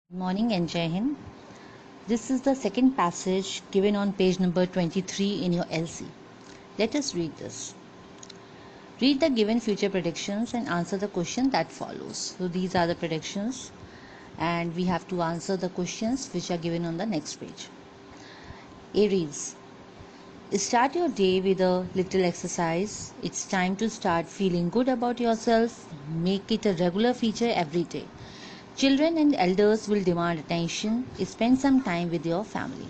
Good morning and Jai Hind. This is the second passage given on page number 23 in your LC. Let us read this. Read the given future predictions and answer the question that follows. So these are the predictions and we have to answer the questions which are given on the next page. Aries. Start your day with a little exercise. It's time to start feeling good about yourself. Make it a regular feature every day. Children and elders will demand attention. Spend some time with your family.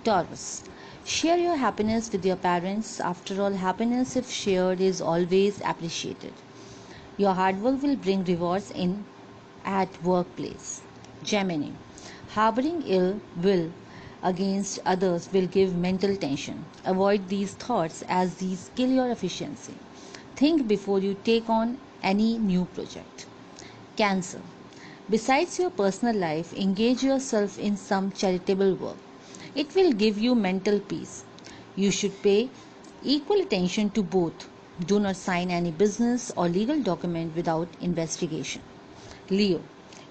Taurus. Share your happiness with your parents. After all, happiness, if shared, is always appreciated. Your hard work will bring rewards in at workplace. Gemini. Harboring ill will against others will give mental tension. Avoid these thoughts as these kill your efficiency. Think before you take on any new project. Cancer. Besides your personal life, engage yourself in some charitable work. It will give you mental peace. You should pay equal attention to both. Do not sign any business or legal document without investigation. Leo,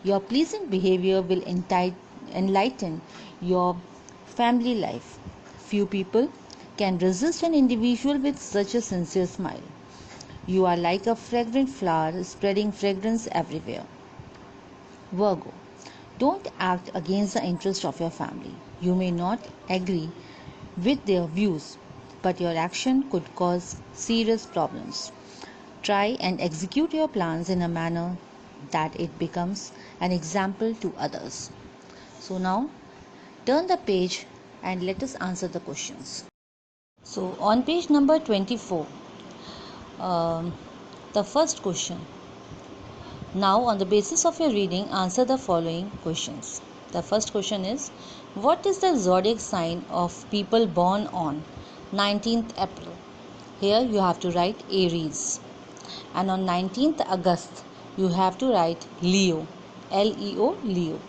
your pleasant behavior will enlighten your family life. Few people can resist an individual with such a sincere smile. You are like a fragrant flower spreading fragrance everywhere. Virgo, don't act against the interest of your family. You may not agree with their views, but your action could cause serious problems. Try and execute your plans in a manner that it becomes an example to others. So now, turn the page and let us answer the questions. So on page number 24, the first question. Now, on the basis of your reading, answer the following questions. The first question is, what is the zodiac sign of people born on 19th April? Here you have to write Aries. And on 19th August, you have to write Leo. Leo, Leo.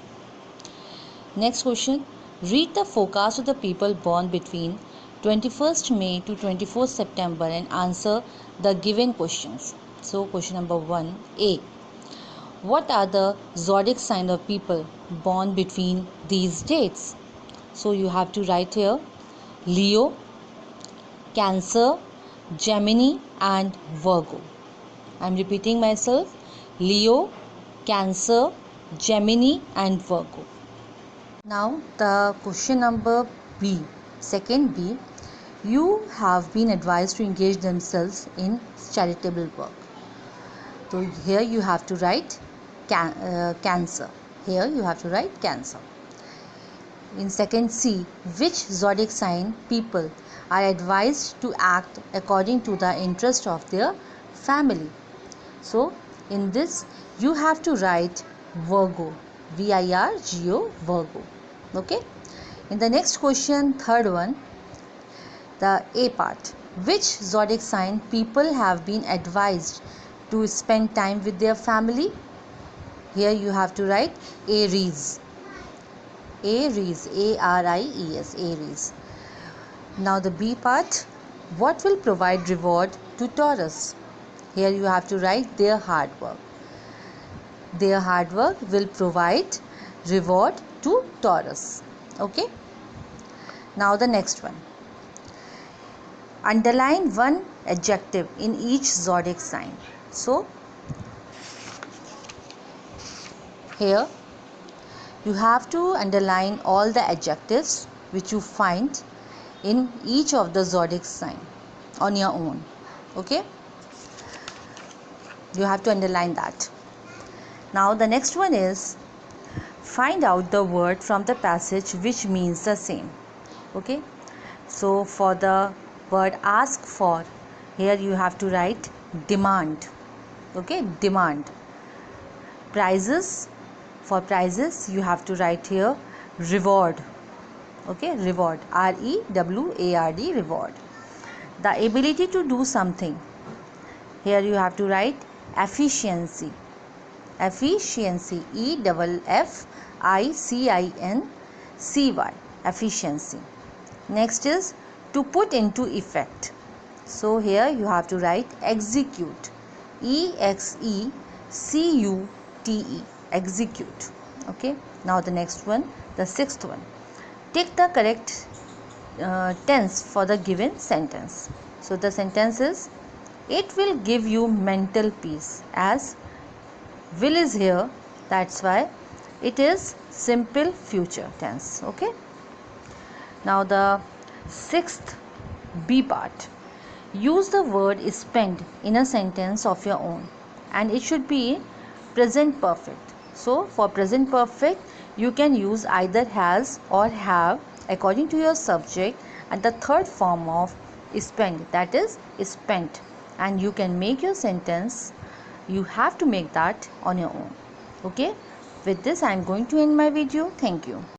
Next question, read the forecast of the people born between 21st May to 24th September and answer the given questions. So, question number 1, A. What are the zodiac sign of people born between these dates? So you have to write here Leo, Cancer, Gemini and Virgo. I am repeating myself, Leo, Cancer, Gemini and Virgo. Now the question number B, second B, you have been advised to engage themselves in charitable work. So here you have to write Cancer. Here you have to write Cancer. In second C, which zodiac sign people are advised to act according to the interest of their family? So in this you have to write Virgo. Virgo, Virgo. Okay. In the next question, third one, the A part. Which zodiac sign people have been advised to spend time with their family? Here you have to write Aries. Aries, A-R-I-E-S, Aries. Now the B part, what will provide reward to Taurus? Here you have to write their hard work. Their hard work will provide reward to Taurus. Okay. Now the next one. Underline one adjective in each zodiac sign. So here you have to underline all the adjectives which you find in each of the zodiac sign on your own. Okay, you have to underline that. Now the next one is, find out the word from the passage which means the same. Okay, so for the word ask for, here you have to write demand. Okay, demand. Prizes, for prizes you have to write here reward. Okay, reward, R-E-W-A-R-D, reward. The ability to do something, here you have to write efficiency. Efficiency, E-F-F-I-C-I-N-C-Y, efficiency. Next is to put into effect. So here you have to write execute. E-X-E-C-U-T-E, execute. Okay. Now the next one, the sixth one. Take the correct tense for the given sentence. So the sentence is, it will give you mental peace. As will is here, that's why it is simple future tense. Okay. Now the sixth B part. Use the word spend in a sentence of your own, and it should be present perfect. So for present perfect you can use either has or have according to your subject, and the third form of spend, that is spent, and you can make your sentence, you have to make that on your own. Okay, with this I am going to end my video. Thank you.